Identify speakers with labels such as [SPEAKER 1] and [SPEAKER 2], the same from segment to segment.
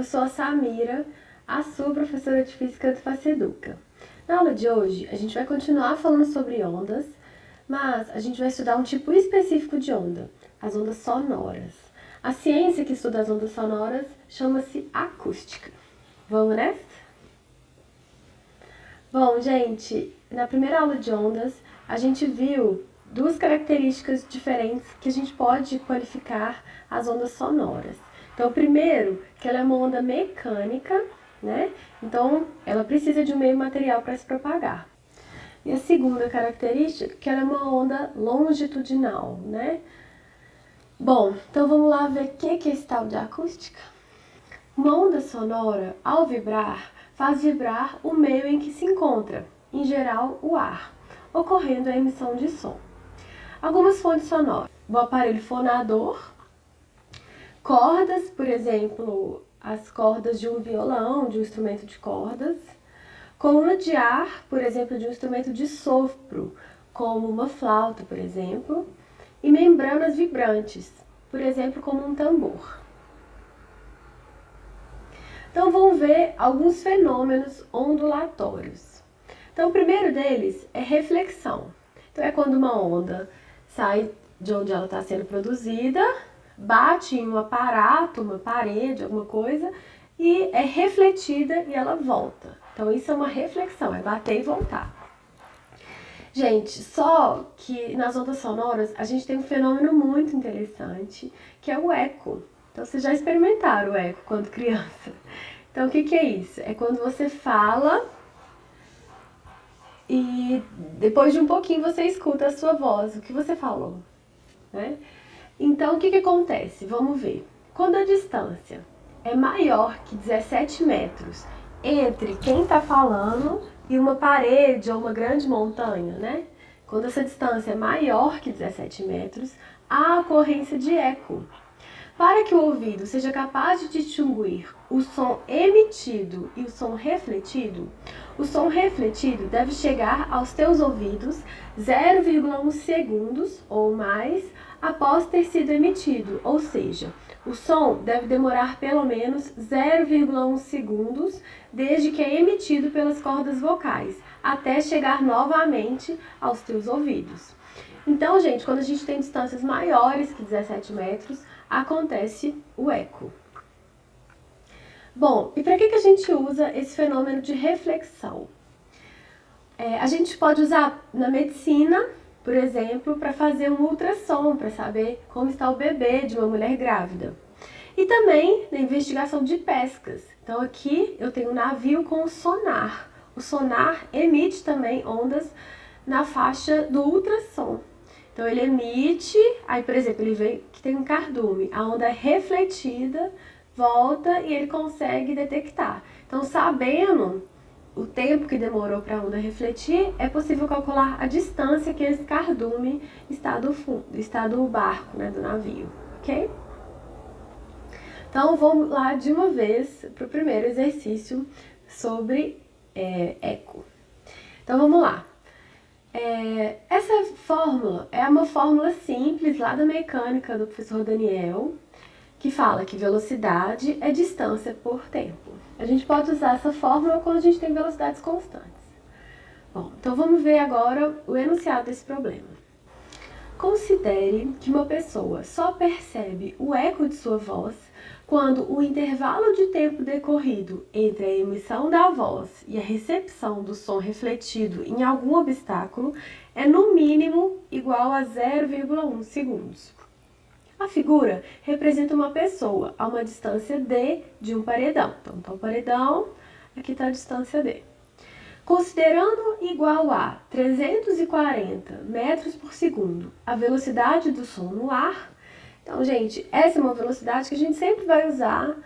[SPEAKER 1] sou a Samira, a sua professora de Física do Faceduca. Na aula de hoje, a gente vai continuar falando sobre ondas, mas a gente vai estudar um tipo específico de onda, as ondas sonoras. A ciência que estuda as ondas sonoras chama-se acústica. Vamos nessa? Bom, gente, na primeira aula de ondas, a gente viu duas características diferentes que a gente pode qualificar as ondas sonoras. Então, primeiro, que ela é uma onda mecânica, né? Então, ela precisa de um meio material para se propagar. E a segunda característica, que ela é uma onda longitudinal, né? Bom, então vamos lá ver o que é esse tal de acústica. Uma onda sonora, ao vibrar, faz vibrar o meio em que se encontra, em geral o ar, ocorrendo a emissão de som. Algumas fontes sonoras: o aparelho fonador, cordas, por exemplo, as cordas de um violão, de um instrumento de cordas, coluna de ar, por exemplo, de um instrumento de sopro, como uma flauta, por exemplo, e membranas vibrantes, por exemplo, como um tambor. Então vamos ver alguns fenômenos ondulatórios. Então o primeiro deles é reflexão. Então é quando uma onda sai de onde ela está sendo produzida, bate em um aparato, uma parede, alguma coisa, e é refletida e ela volta. Então isso é uma reflexão, é bater e voltar. Gente, só que nas ondas sonoras a gente tem um fenômeno muito interessante, que é o eco. Então vocês já experimentaram o eco quando criança. Então o que é isso? É quando você fala e depois de um pouquinho você escuta a sua voz, o que você falou, né? Então o que acontece? Vamos ver. Quando a distância é maior que 17 metros entre quem está falando e uma parede ou uma grande montanha, né? Quando essa distância é maior que 17 metros, há ocorrência de eco. Para que o ouvido seja capaz de distinguir o som emitido e o som refletido deve chegar aos teus ouvidos 0,1 segundos ou mais após ter sido emitido, ou seja, o som deve demorar pelo menos 0,1 segundos desde que é emitido pelas cordas vocais, até chegar novamente aos teus ouvidos. Então, gente, quando a gente tem distâncias maiores que 17 metros, acontece o eco. Bom, e para que a gente usa esse fenômeno de reflexão? A gente pode usar na medicina, por exemplo, para fazer um ultrassom, para saber como está o bebê de uma mulher grávida. E também na investigação de pescas. Então aqui eu tenho um navio com sonar. O sonar emite também ondas na faixa do ultrassom. Então ele emite, aí por exemplo, ele vê que tem um cardume, a onda é refletida, volta e ele consegue detectar. Então sabendo o tempo que demorou para a onda refletir, é possível calcular a distância que esse cardume está do barco, né, do navio, ok? Então vamos lá de uma vez para o primeiro exercício sobre eco. Então vamos lá. Essa fórmula é uma fórmula simples lá da mecânica do professor Daniel, que fala que velocidade é distância por tempo. A gente pode usar essa fórmula quando a gente tem velocidades constantes. Bom, então vamos ver agora o enunciado desse problema. Considere que uma pessoa só percebe o eco de sua voz quando o intervalo de tempo decorrido entre a emissão da voz e a recepção do som refletido em algum obstáculo é no mínimo igual a 0,1 segundos. A figura representa uma pessoa a uma distância d de um paredão. Então, tá o paredão, aqui está a distância d. Considerando igual a 340 metros por segundo a velocidade do som no ar. Então, gente, essa é uma velocidade que a gente sempre vai usar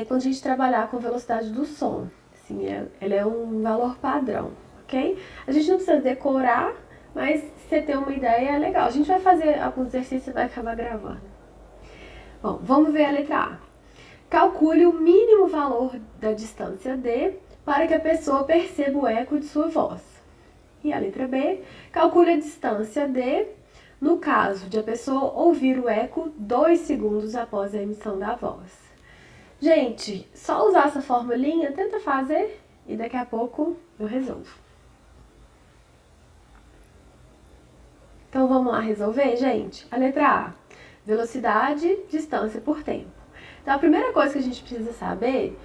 [SPEAKER 1] quando a gente trabalhar com a velocidade do som. Assim, ela é um valor padrão, ok? A gente não precisa decorar, mas se você ter uma ideia é legal. A gente vai fazer alguns exercícios e vai acabar gravando. Bom, vamos ver a letra A. Calcule o mínimo valor da distância D para que a pessoa perceba o eco de sua voz. E a letra B, calcule a distância D no caso de a pessoa ouvir o eco 2 segundos após a emissão da voz. Gente, só usar essa formulinha, tenta fazer e daqui a pouco eu resolvo. Então vamos lá resolver, gente? A letra A, velocidade, distância por tempo. Então a primeira coisa que a gente precisa saber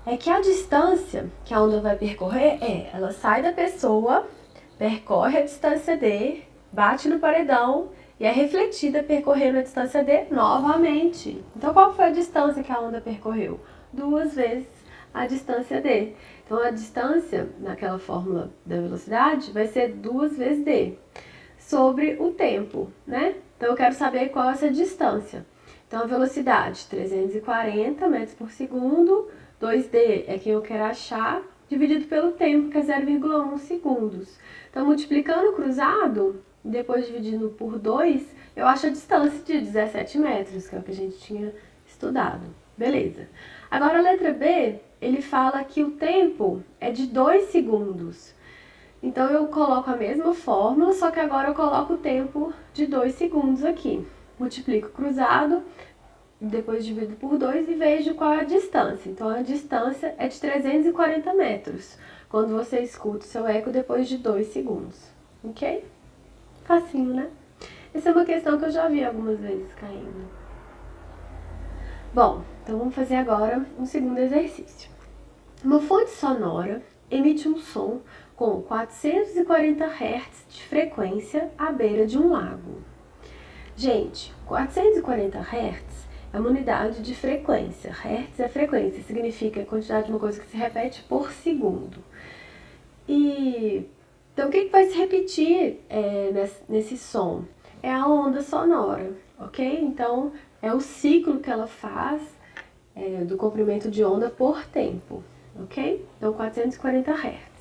[SPEAKER 1] é que a distância que a onda vai percorrer ela sai da pessoa, percorre a distância D, bate no paredão e é refletida percorrendo a distância D novamente. Então qual foi a distância que a onda percorreu? 2 vezes a distância D. Então a distância naquela fórmula da velocidade vai ser 2 vezes D sobre o tempo, né? Então eu quero saber qual é essa distância. Então a velocidade, 340 metros por segundo, 2D é quem eu quero achar, dividido pelo tempo, que é 0,1 segundos. Então multiplicando o cruzado, depois dividindo por 2, eu acho a distância de 17 metros, que é o que a gente tinha estudado. Beleza. Agora a letra B, ele fala que o tempo é de 2 segundos. Então eu coloco a mesma fórmula, só que agora eu coloco o tempo de 2 segundos aqui. Multiplico o cruzado, depois divido por 2 e vejo qual é a distância. Então a distância é de 340 metros, quando você escuta o seu eco depois de 2 segundos. Ok? Facinho, né? Essa é uma questão que eu já vi algumas vezes caindo. Bom, então vamos fazer agora um segundo exercício. Uma fonte sonora emite um som com 440 Hz de frequência à beira de um lago. Gente, 440 Hz é uma unidade de frequência. Hertz é frequência, significa a quantidade de uma coisa que se repete por segundo. Então, o que vai se repetir nesse som? É a onda sonora, ok? Então, é o ciclo que ela faz do comprimento de onda por tempo, ok? Então, 440 Hz.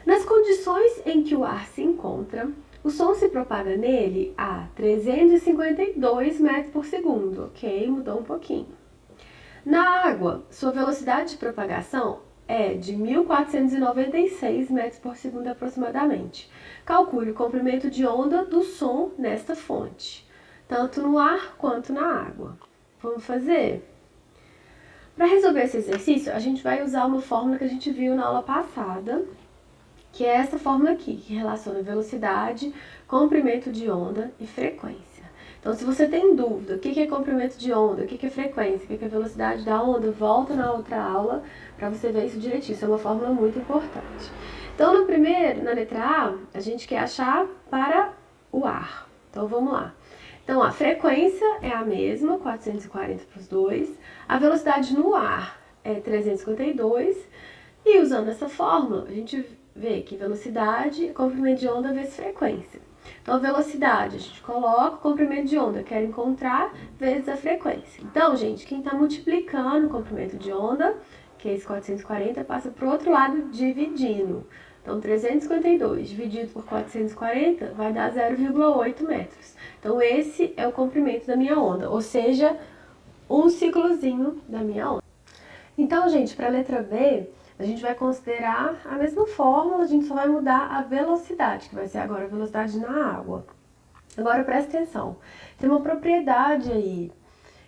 [SPEAKER 1] Nas condições em que o ar se encontra, o som se propaga nele a 352 metros por segundo, ok? Mudou um pouquinho. Na água, sua velocidade de propagação é de 1.496 metros por segundo aproximadamente. Calcule o comprimento de onda do som nesta fonte, tanto no ar quanto na água. Vamos fazer? Para resolver esse exercício, a gente vai usar uma fórmula que a gente viu na aula passada, que é essa fórmula aqui, que relaciona velocidade, comprimento de onda e frequência. Então, se você tem dúvida, o que é comprimento de onda, o que é frequência, o que é velocidade da onda, volta na outra aula para você ver isso direitinho. Isso é uma fórmula muito importante. Então, na letra A, a gente quer achar para o ar. Então, vamos lá. Então, a frequência é a mesma, 440 para os dois. A velocidade no ar é 352. E usando essa fórmula, a gente vê que velocidade, comprimento de onda vezes frequência. Então, a velocidade, a gente coloca o comprimento de onda, quero encontrar, vezes a frequência. Então, gente, quem está multiplicando o comprimento de onda, que é esse 440, passa para o outro lado dividindo. Então, 352 dividido por 440 vai dar 0,8 metros. Então, esse é o comprimento da minha onda, ou seja, um ciclozinho da minha onda. Então, gente, para a letra B, a gente vai considerar a mesma fórmula, a gente só vai mudar a velocidade, que vai ser agora a velocidade na água. Agora presta atenção, tem uma propriedade aí,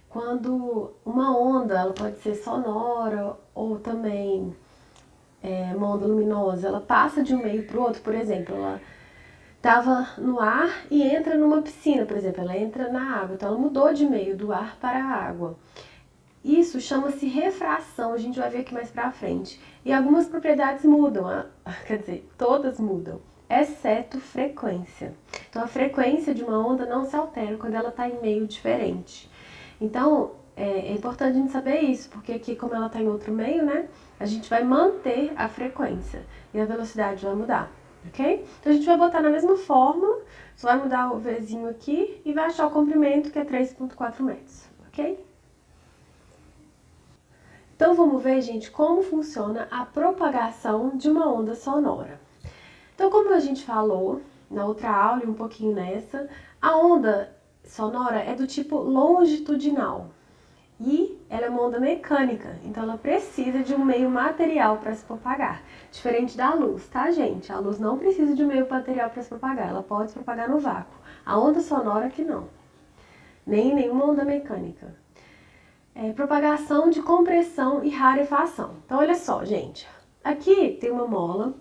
[SPEAKER 1] quando uma onda, ela pode ser sonora ou também uma onda luminosa, ela passa de um meio para o outro, por exemplo, ela estava no ar e entra numa piscina, por exemplo, ela entra na água, então ela mudou de meio do ar para a água. Isso chama-se refração, a gente vai ver aqui mais pra frente. E algumas propriedades mudam, quer dizer, todas mudam, exceto frequência. Então a frequência de uma onda não se altera quando ela está em meio diferente. Então é importante a gente saber isso, porque aqui como ela está em outro meio, né, a gente vai manter a frequência e a velocidade vai mudar, ok? Então a gente vai botar na mesma fórmula, só vai mudar o Vzinho aqui e vai achar o comprimento que é 3,4 metros, ok? Então vamos ver, gente, como funciona a propagação de uma onda sonora. Então, como a gente falou na outra aula e um pouquinho nessa, a onda sonora é do tipo longitudinal e ela é uma onda mecânica, então ela precisa de um meio material para se propagar, diferente da luz, tá, gente? A luz não precisa de um meio material para se propagar, ela pode se propagar no vácuo. A onda sonora que não, nem nenhuma onda mecânica. propagação de compressão e rarefação. Então, olha só, gente. Aqui tem uma mola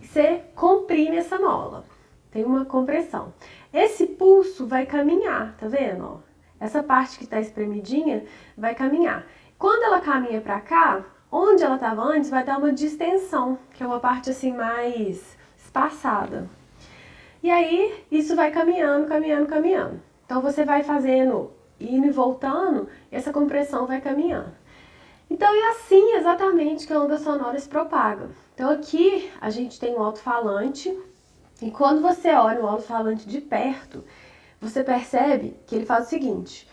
[SPEAKER 1] e você comprime essa mola. Tem uma compressão. Esse pulso vai caminhar, tá vendo? Ó, essa parte que está espremidinha vai caminhar. Quando ela caminha para cá, onde ela estava antes, vai dar uma distensão, que é uma parte assim mais espaçada. E aí, isso vai caminhando, caminhando, caminhando. Então, você vai fazendo, indo e voltando, essa compressão vai caminhando. Então, é assim exatamente que a onda sonora se propaga. Então, aqui a gente tem um alto-falante, e quando você olha o alto-falante de perto, você percebe que ele faz o seguinte,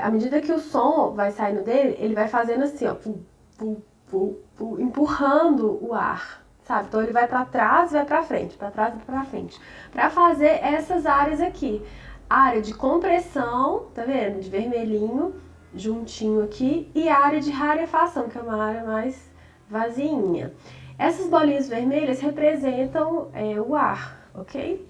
[SPEAKER 1] à medida que o som vai saindo dele, ele vai fazendo assim, ó, empurrando o ar, sabe? Então ele vai para trás e vai para frente, para trás e para frente, para fazer essas áreas aqui. Área de compressão, tá vendo? De vermelhinho, juntinho aqui, e área de rarefação, que é uma área mais vaziinha. Essas bolinhas vermelhas representam o ar, ok?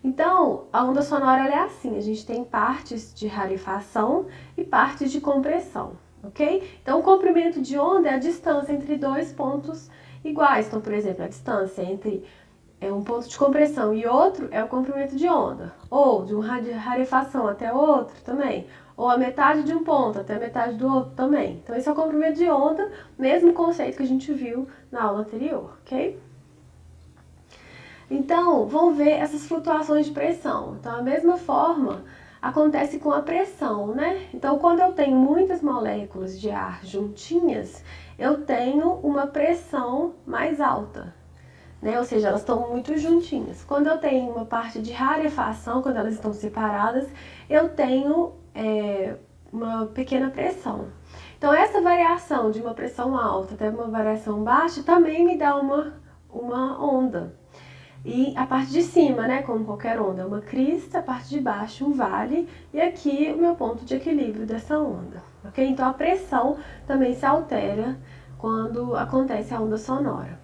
[SPEAKER 1] Então, a onda sonora ela é assim, a gente tem partes de rarefação e partes de compressão, ok? Então, o comprimento de onda é a distância entre dois pontos iguais. Então, por exemplo, a distância entre um ponto de compressão e outro é o comprimento de onda. Ou de uma rarefação até outro também. Ou a metade de um ponto até a metade do outro também. Então, esse é o comprimento de onda, mesmo conceito que a gente viu na aula anterior, ok? Então, vão ver essas flutuações de pressão. Então, a mesma forma acontece com a pressão, né? Então, quando eu tenho muitas moléculas de ar juntinhas, eu tenho uma pressão mais alta, né? Ou seja, elas estão muito juntinhas. Quando eu tenho uma parte de rarefação, quando elas estão separadas, eu tenho uma pequena pressão. Então, essa variação de uma pressão alta até uma variação baixa também me dá uma onda. E a parte de cima, né, como qualquer onda, é uma crista, a parte de baixo um vale, e aqui o meu ponto de equilíbrio dessa onda, ok? Então a pressão também se altera quando acontece a onda sonora.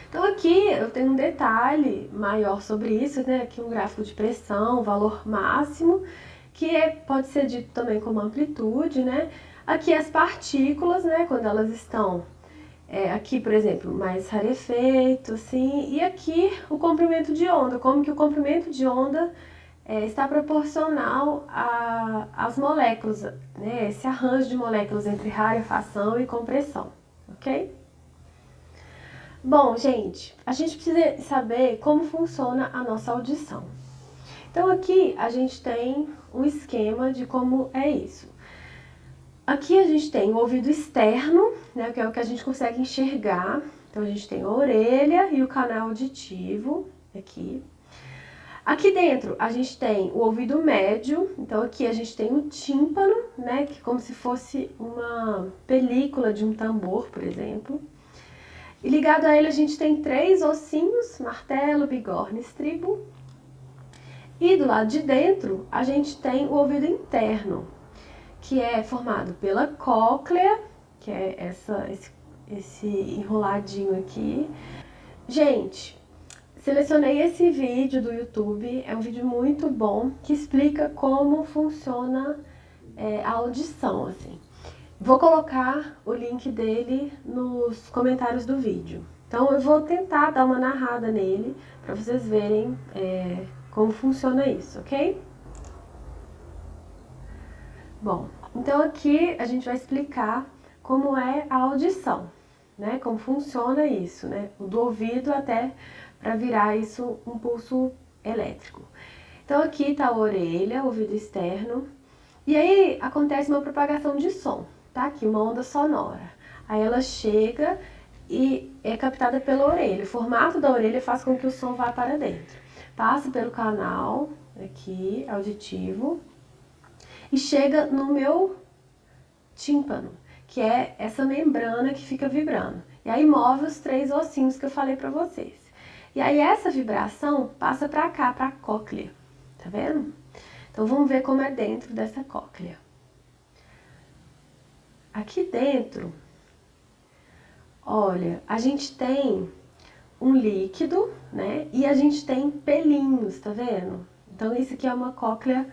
[SPEAKER 1] Então aqui eu tenho um detalhe maior sobre isso, né, aqui um gráfico de pressão, valor máximo, que pode ser dito também como amplitude, né? Aqui as partículas, né, quando elas estão aqui, por exemplo, mais rarefeito, assim, e aqui o comprimento de onda, como que o comprimento de onda está proporcional às moléculas, né, esse arranjo de moléculas entre rarefação e compressão, ok? Bom, gente, a gente precisa saber como funciona a nossa audição. Então aqui a gente tem um esquema de como é isso. Aqui a gente tem o ouvido externo, né, que é o que a gente consegue enxergar. Então a gente tem a orelha e o canal auditivo aqui. Aqui dentro a gente tem o ouvido médio, então aqui a gente tem o tímpano, né, que é como se fosse uma película de um tambor, por exemplo. E ligado a ele a gente tem 3 ossinhos, martelo, bigorna e estribo. E do lado de dentro a gente tem o ouvido interno, que é formado pela cóclea, que é esse enroladinho aqui. Gente, selecionei esse vídeo do YouTube, é um vídeo muito bom, que explica como funciona a audição, assim. Vou colocar o link dele nos comentários do vídeo. Então eu vou tentar dar uma narrada nele, para vocês verem como funciona isso, ok? Bom, então aqui a gente vai explicar como é a audição, né? Como funciona isso, né? Do ouvido até para virar isso um pulso elétrico. Então aqui está a orelha, o ouvido externo, e aí acontece uma propagação de som, tá? Aqui uma onda sonora. Aí ela chega e é captada pela orelha. O formato da orelha faz com que o som vá para dentro. Passa pelo canal aqui auditivo e chega no meu tímpano, que é essa membrana que fica vibrando. E aí move os 3 ossinhos que eu falei pra vocês. E aí essa vibração passa pra cá, pra cóclea. Tá vendo? Então vamos ver como é dentro dessa cóclea. Aqui dentro, olha, a gente tem um líquido, né? E a gente tem pelinhos, tá vendo? Então isso aqui é uma cóclea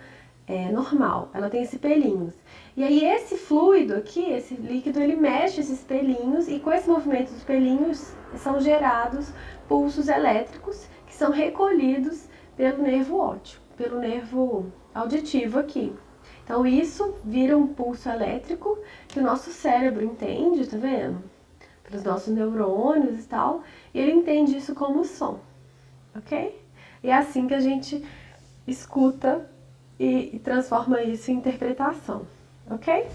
[SPEAKER 1] normal, ela tem esses pelinhos. E aí esse fluido aqui, esse líquido, ele mexe esses pelinhos e com esse movimento dos pelinhos são gerados pulsos elétricos que são recolhidos pelo nervo óptico, pelo nervo auditivo aqui. Então isso vira um pulso elétrico que o nosso cérebro entende, tá vendo? Pelos nossos neurônios e tal, e ele entende isso como som, ok? E é assim que a gente escuta e transforma isso em interpretação, ok?